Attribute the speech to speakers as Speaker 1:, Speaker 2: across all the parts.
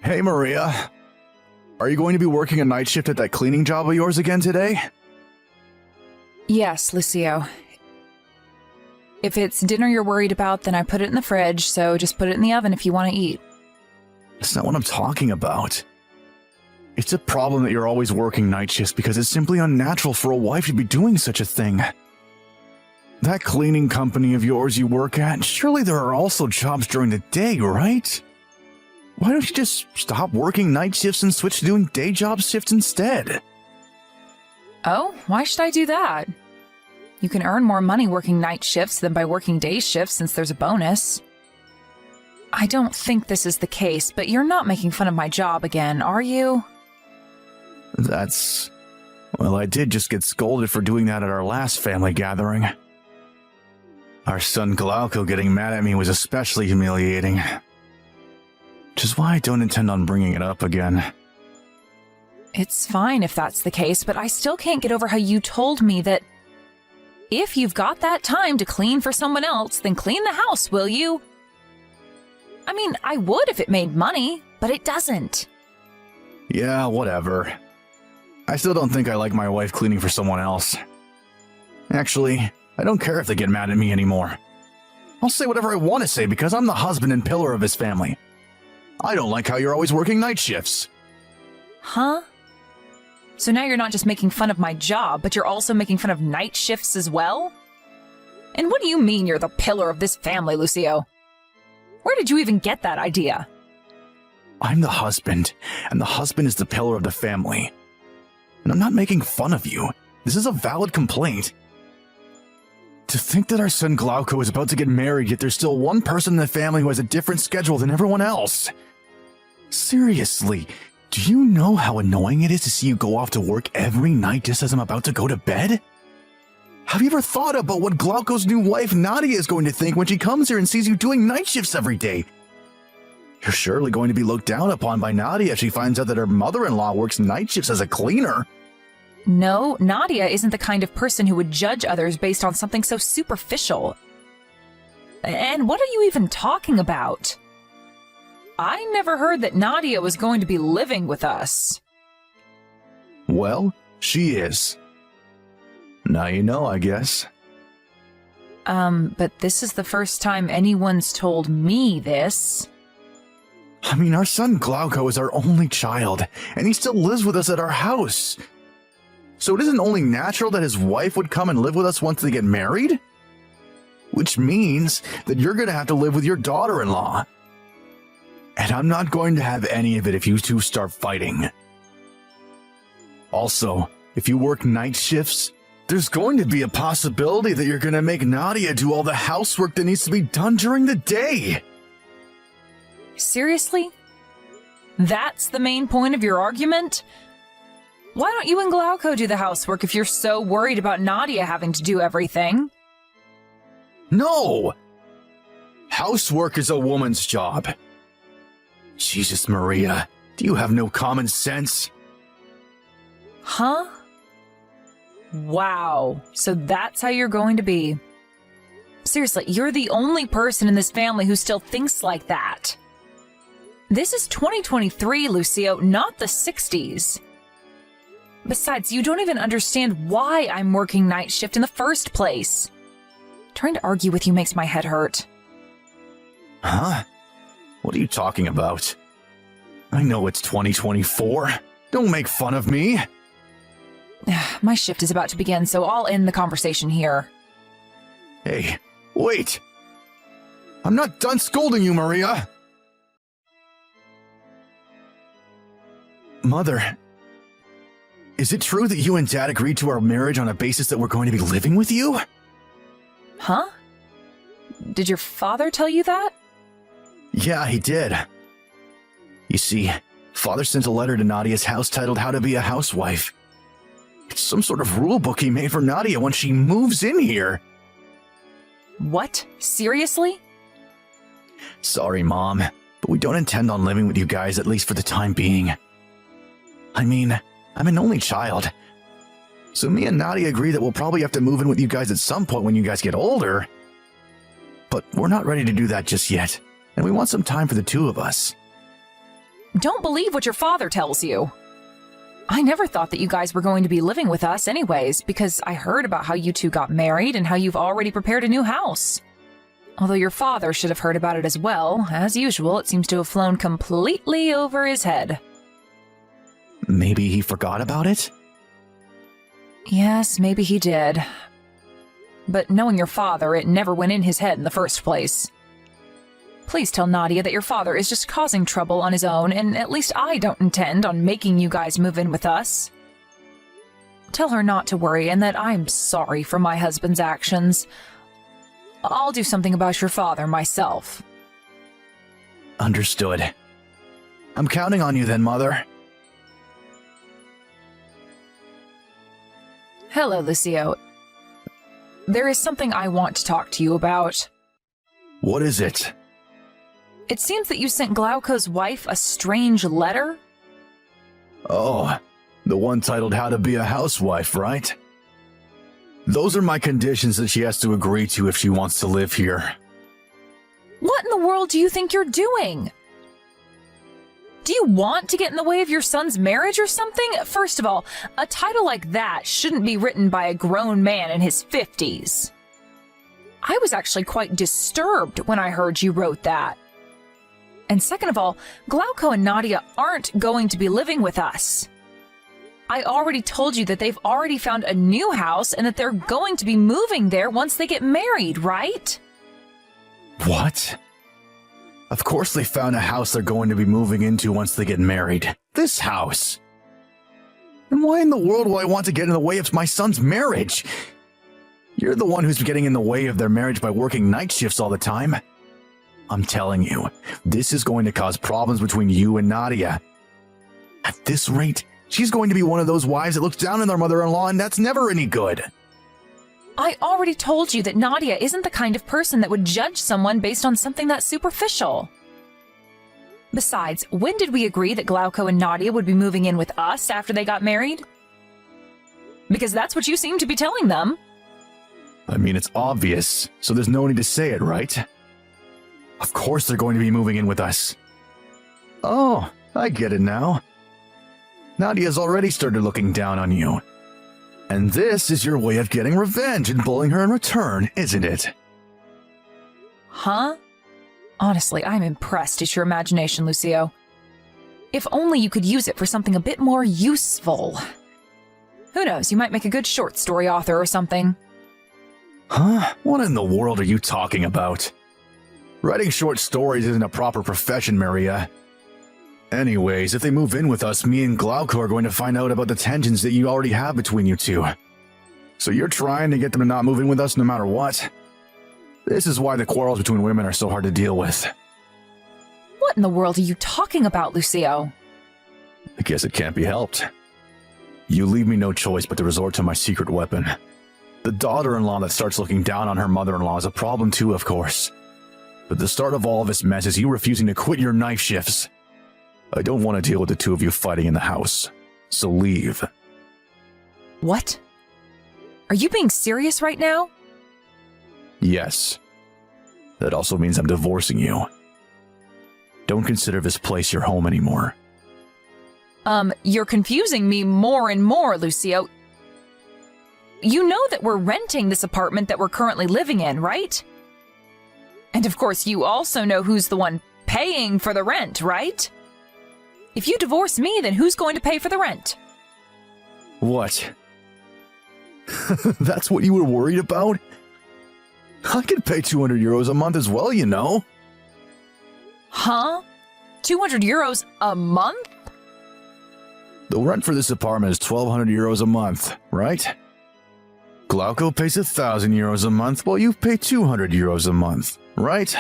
Speaker 1: Hey, Maria. Are you going to be working a night shift at that cleaning job of yours again today?
Speaker 2: Yes, Lucio. If it's dinner you're worried about, then I put it in the fridge, so just put it in the oven if you want to eat.
Speaker 1: That's not what I'm talking about. It's a problem that you're always working night shifts because it's simply unnatural for a wife to be doing such a thing. That cleaning company of yours you work at, surely there are also jobs during the day, right? Why don't you just stop working night shifts and switch to doing day job shifts instead?
Speaker 2: Oh, why should I do that? You can earn more money working night shifts than by working day shifts since there's a bonus. I don't think this is the case, but you're not making fun of my job again, are you?
Speaker 1: Well, I did just get scolded for doing that at our last family gathering. Our son Glauco getting mad at me was especially humiliating. Which is why I don't intend on bringing it up again.
Speaker 2: It's fine if that's the case, but I still can't get over how you told me that if you've got that time to clean for someone else, then clean the house, will you? I mean, I would if it made money, but it doesn't.
Speaker 1: Yeah, whatever. I still don't think I like my wife cleaning for someone else. Actually, I don't care if they get mad at me anymore. I'll say whatever I want to say because I'm the husband and pillar of his family. I don't like how you're always working night shifts.
Speaker 2: Huh? So now you're not just making fun of my job, but you're also making fun of night shifts as well? And what do you mean you're the pillar of this family, Lucio? Where did you even get that idea?
Speaker 1: I'm the husband, and the husband is the pillar of the family. And I'm not making fun of you. This is a valid complaint. To think that our son Glauco is about to get married, yet there's still one person in the family who has a different schedule than everyone else. Seriously, do you know how annoying it is to see you go off to work every night just as I'm about to go to bed? Have you ever thought about what Glauco's new wife Nadia is going to think when she comes here and sees you doing night shifts every day? You're surely going to be looked down upon by Nadia if she finds out that her mother-in-law works night shifts as a cleaner.
Speaker 2: No, Nadia isn't the kind of person who would judge others based on something so superficial. And what are you even talking about? I never heard that Nadia was going to be living with us.
Speaker 1: Well, she is. Now you know, I guess.
Speaker 2: But this is the first time anyone's told me this.
Speaker 1: I mean, our son Glauco is our only child, and he still lives with us at our house. So it isn't only natural that his wife would come and live with us once they get married? Which means that you're going to have to live with your daughter-in-law. And I'm not going to have any of it if you two start fighting. Also, if you work night shifts, there's going to be a possibility that you're going to make Nadia do all the housework that needs to be done during the day.
Speaker 2: Seriously? That's the main point of your argument? Why don't you and Glauco do the housework if you're so worried about Nadia having to do everything?
Speaker 1: No! Housework is a woman's job. Jesus, Maria, do you have no common sense?
Speaker 2: Huh? Wow, so that's how you're going to be. Seriously, you're the only person in this family who still thinks like that. This is 2023, Lucio, not the 60s. Besides, you don't even understand why I'm working night shift in the first place. Trying to argue with you makes my head hurt.
Speaker 1: Huh? What are you talking about? I know it's 2024. Don't make fun of me.
Speaker 2: My shift is about to begin, so I'll end the conversation here.
Speaker 1: Hey, wait! I'm not done scolding you, Maria! Mother, is it true that you and Dad agreed to our marriage on a basis that we're going to be living with you?
Speaker 2: Huh? Did your father tell you that?
Speaker 1: Yeah, he did. You see, Father sent a letter to Nadia's house titled How to Be a Housewife. It's some sort of rule book he made for Nadia when she moves in here.
Speaker 2: What? Seriously?
Speaker 1: Sorry, Mom, but we don't intend on living with you guys, at least for the time being. I mean, I'm an only child. So me and Nadia agree that we'll probably have to move in with you guys at some point when you guys get older. But we're not ready to do that just yet, and we want some time for the two of us.
Speaker 2: Don't believe what your father tells you. I never thought that you guys were going to be living with us anyways, because I heard about how you two got married and how you've already prepared a new house. Although your father should have heard about it as well. As usual, it seems to have flown completely over his head.
Speaker 1: Maybe he forgot about it?
Speaker 2: Yes, maybe he did. But knowing your father, it never went in his head in the first place. Please tell Nadia that your father is just causing trouble on his own, and at least I don't intend on making you guys move in with us. Tell her not to worry and that I'm sorry for my husband's actions. I'll do something about your father myself.
Speaker 1: Understood. I'm counting on you then, Mother.
Speaker 2: Hello, Lucio. There is something I want to talk to you about.
Speaker 1: What is it?
Speaker 2: It seems that you sent Glauco's wife a strange letter?
Speaker 1: Oh, the one titled How to Be a Housewife, right? Those are my conditions that she has to agree to if she wants to live here.
Speaker 2: What in the world do you think you're doing? Do you want to get in the way of your son's marriage or something? First of all, a title like that shouldn't be written by a grown man in his 50s. I was actually quite disturbed when I heard you wrote that. And second of all, Glauco and Nadia aren't going to be living with us. I already told you that they've already found a new house and that they're going to be moving there once they get married, right?
Speaker 1: What? Of course they found a house they're going to be moving into once they get married. This house. And why in the world would I want to get in the way of my son's marriage? You're the one who's getting in the way of their marriage by working night shifts all the time. I'm telling you, this is going to cause problems between you and Nadia. At this rate, she's going to be one of those wives that looks down on their mother-in-law, and that's never any good.
Speaker 2: I already told you that Nadia isn't the kind of person that would judge someone based on something that superficial. Besides, when did we agree that Glauco and Nadia would be moving in with us after they got married? Because that's what you seem to be telling them.
Speaker 1: I mean, it's obvious, so there's no need to say it, right? Of course they're going to be moving in with us. Oh, I get it now. Nadia's already started looking down on you. And this is your way of getting revenge and bullying her in return, isn't it?
Speaker 2: Huh? Honestly, I'm impressed at your imagination, Lucio. If only you could use it for something a bit more useful. Who knows, you might make a good short story author or something.
Speaker 1: Huh? What in the world are you talking about? Writing short stories isn't a proper profession, Maria. Anyways, if they move in with us, me and Glauco are going to find out about the tensions that you already have between you two. So you're trying to get them to not move in with us no matter what? This is why the quarrels between women are so hard to deal with.
Speaker 2: What in the world are you talking about, Lucio?
Speaker 1: I guess it can't be helped. You leave me no choice but to resort to my secret weapon. The daughter-in-law that starts looking down on her mother-in-law is a problem too, of course. But the start of all of this mess is you refusing to quit your night shifts. I don't want to deal with the two of you fighting in the house, so leave.
Speaker 2: What? Are you being serious right now?
Speaker 1: Yes. That also means I'm divorcing you. Don't consider this place your home anymore.
Speaker 2: You're confusing me more and more, Lucio. You know that we're renting this apartment that we're currently living in, right? And of course, you also know who's the one paying for the rent, right? If you divorce me, then who's going to pay for the rent?
Speaker 1: What? That's what you were worried about? I could pay 200 euros a month as well, you know.
Speaker 2: Huh? 200 euros a month?
Speaker 1: The rent for this apartment is 1,200 euros a month, right? Glauco pays 1,000 euros a month, while you pay 200 euros a month, right?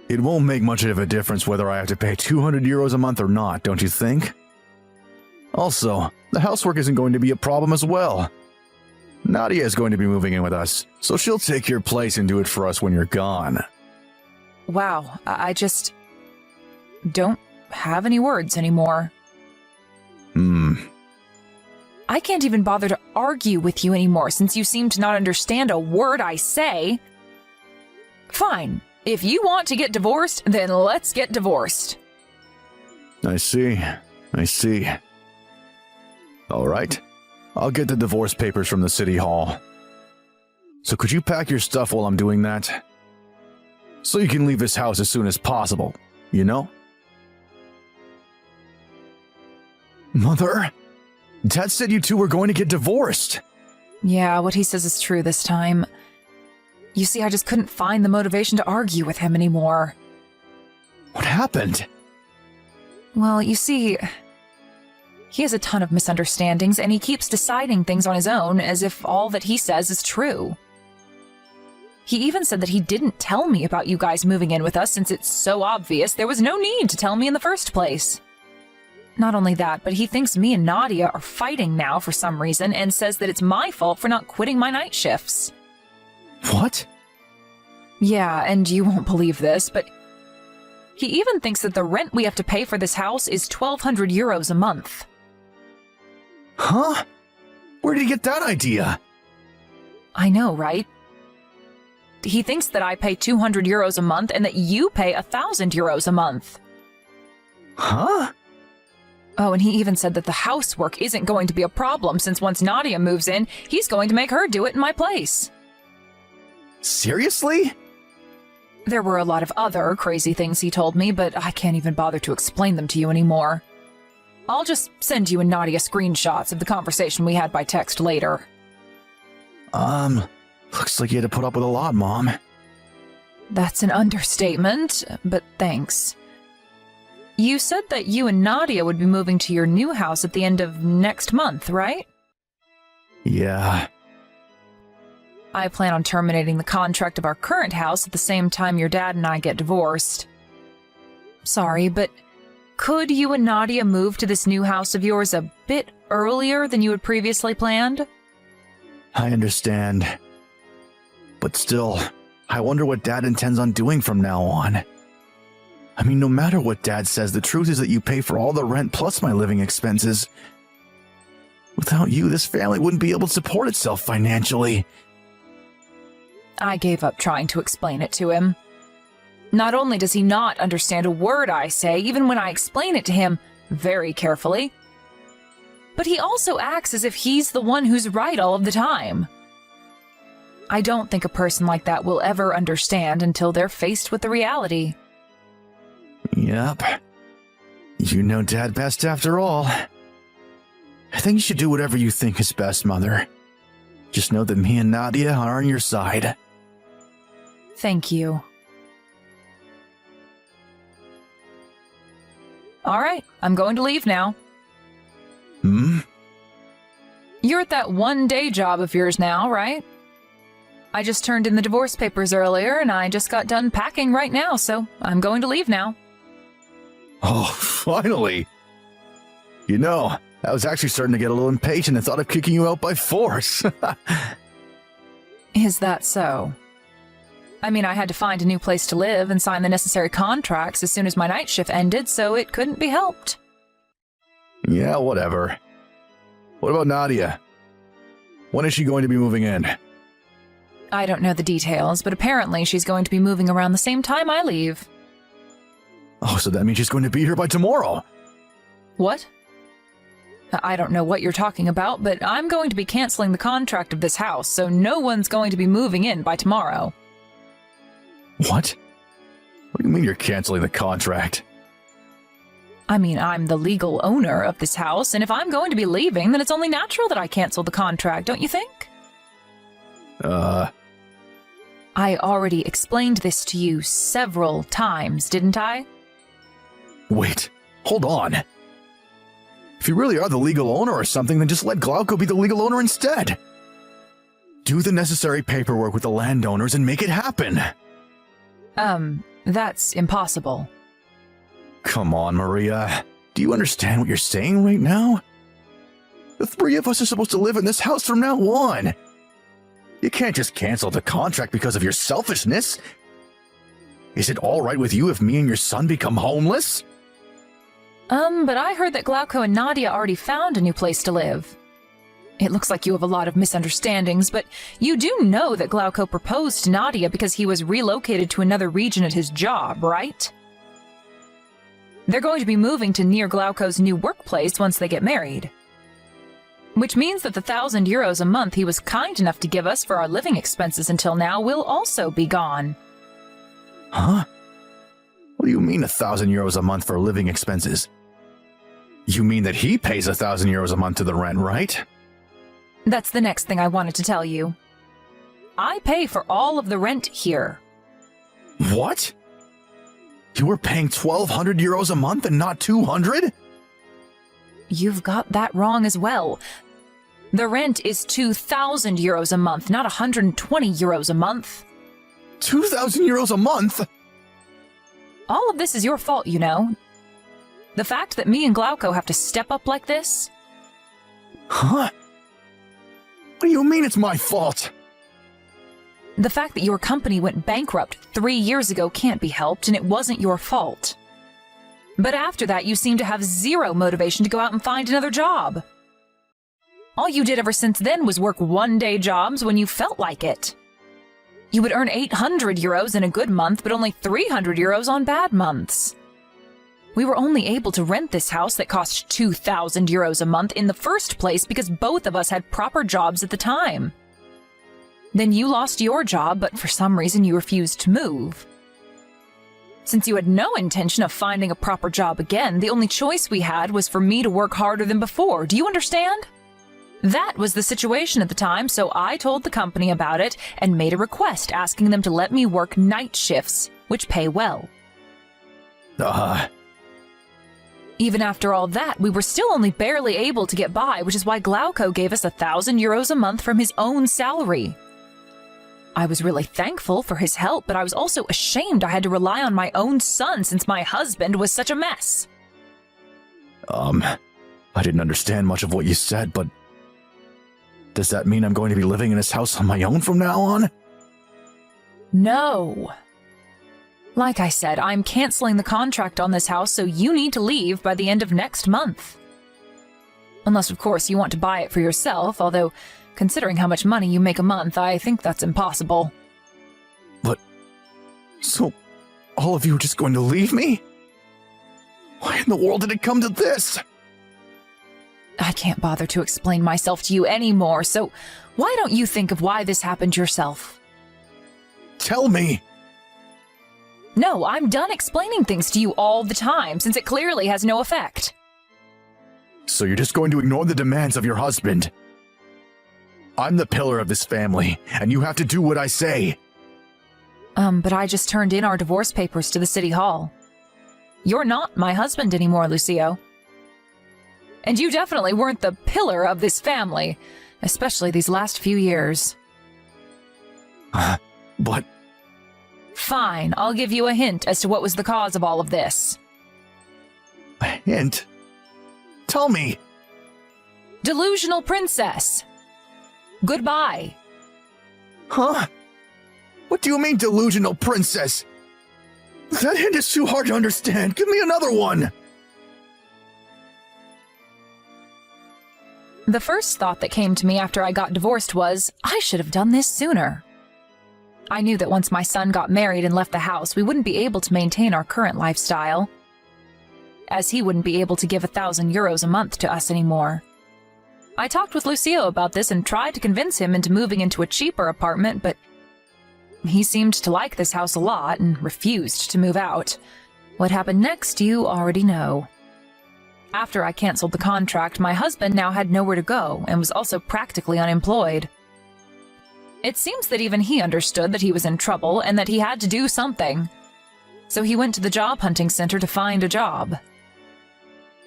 Speaker 1: It won't make much of a difference whether I have to pay 200 euros a month or not, don't you think? Also, the housework isn't going to be a problem as well. Nadia is going to be moving in with us, so she'll take your place and do it for us when you're gone.
Speaker 2: Wow, I just don't have any words anymore. I can't even bother to argue with you anymore since you seem to not understand a word I say. Fine, If you want to get divorced, then let's get divorced.
Speaker 1: I see. All right. I'll get the divorce papers from the city hall. So could you pack your stuff while I'm doing that? So you can leave this house as soon as possible, you know? Mother, Dad said you two were going to get divorced.
Speaker 2: Yeah, what he says is true this time. You see, I just couldn't find the motivation to argue with him anymore.
Speaker 1: What happened?
Speaker 2: Well, you see, he has a ton of misunderstandings, and he keeps deciding things on his own as if all that he says is true. He even said that he didn't tell me about you guys moving in with us since it's so obvious there was no need to tell me in the first place. Not only that, but he thinks me and Nadia are fighting now for some reason and says that it's my fault for not quitting my night shifts.
Speaker 1: What?
Speaker 2: Yeah, and you won't believe this, but he even thinks that the rent we have to pay for this house is 1,200 euros a month.
Speaker 1: Huh? Where did he get that idea?
Speaker 2: I know, right? He thinks that I pay 200 euros a month and that you pay 1,000 euros a month.
Speaker 1: Huh?
Speaker 2: Oh, and he even said that the housework isn't going to be a problem since once Nadia moves in, he's going to make her do it in my place.
Speaker 1: Seriously?
Speaker 2: There were a lot of other crazy things he told me, but I can't even bother to explain them to you anymore. I'll just send you and Nadia screenshots of the conversation we had by text later.
Speaker 1: Looks like you had to put up with a lot, Mom.
Speaker 2: That's an understatement, but thanks. You said that you and Nadia would be moving to your new house at the end of next month, right?
Speaker 1: Yeah.
Speaker 2: I plan on terminating the contract of our current house at the same time your dad and I get divorced. Sorry, but could you and Nadia move to this new house of yours a bit earlier than you had previously planned?
Speaker 1: I understand. But still, I wonder what Dad intends on doing from now on. I mean, no matter what Dad says, the truth is that you pay for all the rent plus my living expenses. Without you, this family wouldn't be able to support itself financially.
Speaker 2: I gave up trying to explain it to him. Not only does he not understand a word I say, even when I explain it to him very carefully, but he also acts as if he's the one who's right all of the time. I don't think a person like that will ever understand until they're faced with the reality.
Speaker 1: Yep. You know Dad best after all. I think you should do whatever you think is best, Mother. Just know that me and Nadia are on your side.
Speaker 2: Thank you. All right, I'm going to leave now. You're at that one-day job of yours now, right? I just turned in the divorce papers earlier, and I just got done packing right now, so I'm going to leave now.
Speaker 1: Oh, finally! You know, I was actually starting to get a little impatient and thought of kicking you out by force.
Speaker 2: Is that so? I mean, I had to find a new place to live and sign the necessary contracts as soon as my night shift ended, so it couldn't be helped.
Speaker 1: Yeah, whatever. What about Nadia? When is she going to be moving in?
Speaker 2: I don't know the details, but apparently she's going to be moving around the same time I leave.
Speaker 1: Oh, so that means she's going to be here by tomorrow.
Speaker 2: What? I don't know what you're talking about, but I'm going to be canceling the contract of this house, so no one's going to be moving in by tomorrow.
Speaker 1: What? What do you mean you're canceling the contract?
Speaker 2: I mean, I'm the legal owner of this house, and if I'm going to be leaving, then it's only natural that I cancel the contract, don't you think? I already explained this to you several times, didn't I?
Speaker 1: Wait, hold on. If you really are the legal owner or something, then just let Glauco be the legal owner instead. Do the necessary paperwork with the landowners and make it happen.
Speaker 2: That's impossible.
Speaker 1: Come on, Maria. Do you understand what you're saying right now? The three of us are supposed to live in this house from now on. You can't just cancel the contract because of your selfishness. Is it all right with you if me and your son become homeless?
Speaker 2: But I heard that Glauco and Nadia already found a new place to live. It looks like you have a lot of misunderstandings, but you do know that Glauco proposed to Nadia because he was relocated to another region at his job, right? They're going to be moving to near Glauco's new workplace once they get married. Which means that the 1,000 euros a month he was kind enough to give us for our living expenses until now will also be gone.
Speaker 1: Huh? What do you mean 1,000 euros a month for living expenses? You mean that he pays 1,000 euros a month to the rent, right?
Speaker 2: That's the next thing I wanted to tell you. I pay for all of the rent here.
Speaker 1: What? You were paying 1,200 euros a month and not 200?
Speaker 2: You've got that wrong as well. The rent is 2,000 euros a month, not 120 euros a month.
Speaker 1: 2,000 euros a month?
Speaker 2: All of this is your fault, you know. The fact that me and Glauco have to step up like this.
Speaker 1: Huh? What do you mean it's my fault?
Speaker 2: The fact that your company went bankrupt 3 years ago can't be helped, and it wasn't your fault. But after that, you seem to have zero motivation to go out and find another job. All you did ever since then was work one-day jobs when you felt like it. You would earn 800 euros in a good month, but only 300 euros on bad months. We were only able to rent this house that cost 2,000 euros a month in the first place because both of us had proper jobs at the time. Then you lost your job, but for some reason you refused to move. Since you had no intention of finding a proper job again, the only choice we had was for me to work harder than before. Do you understand? That was the situation at the time, so I told the company about it and made a request asking them to let me work night shifts, which pay well. Even after all that, we were still only barely able to get by, which is why Glauco gave us 1,000 euros a month from his own salary. I was really thankful for his help, but I was also ashamed I had to rely on my own son since my husband was such a mess.
Speaker 1: I didn't understand much of what you said, but does that mean I'm going to be living in this house on my own from now on?
Speaker 2: No. Like I said, I'm canceling the contract on this house, so you need to leave by the end of next month. Unless, of course, you want to buy it for yourself, although, considering how much money you make a month, I think that's impossible.
Speaker 1: But, so, all of you are just going to leave me? Why in the world did it come to this?
Speaker 2: I can't bother to explain myself to you anymore, so why don't you think of why this happened yourself?
Speaker 1: Tell me!
Speaker 2: No, I'm done explaining things to you all the time, since it clearly has no effect.
Speaker 1: So you're just going to ignore the demands of your husband? I'm the pillar of this family, and you have to do what I say.
Speaker 2: But I just turned in our divorce papers to the city hall. You're not my husband anymore, Lucio. And you definitely weren't the pillar of this family, especially these last few years.
Speaker 1: But...
Speaker 2: Fine, I'll give you a hint as to what was the cause of all of this.
Speaker 1: A hint? Tell me!
Speaker 2: Delusional princess! Goodbye.
Speaker 1: Huh? What do you mean, delusional princess? That hint is too hard to understand. Give me another one!
Speaker 2: The first thought that came to me after I got divorced was, I should have done this sooner. I knew that once my son got married and left the house, we wouldn't be able to maintain our current lifestyle, as he wouldn't be able to give 1,000 euros a month to us anymore. I talked with Lucio about this and tried to convince him into moving into a cheaper apartment, but he seemed to like this house a lot and refused to move out. What happened next, you already know. After I canceled the contract, my husband now had nowhere to go and was also practically unemployed. It seems that even he understood that he was in trouble and that he had to do something. So he went to the job hunting center to find a job.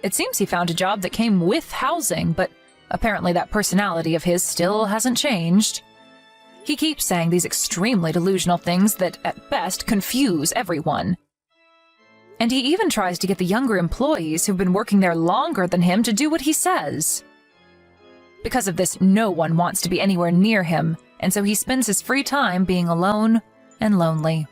Speaker 2: It seems he found a job that came with housing, but apparently that personality of his still hasn't changed. He keeps saying these extremely delusional things that, at best, confuse everyone. And he even tries to get the younger employees who've been working there longer than him to do what he says. Because of this, no one wants to be anywhere near him, and so he spends his free time being alone and lonely.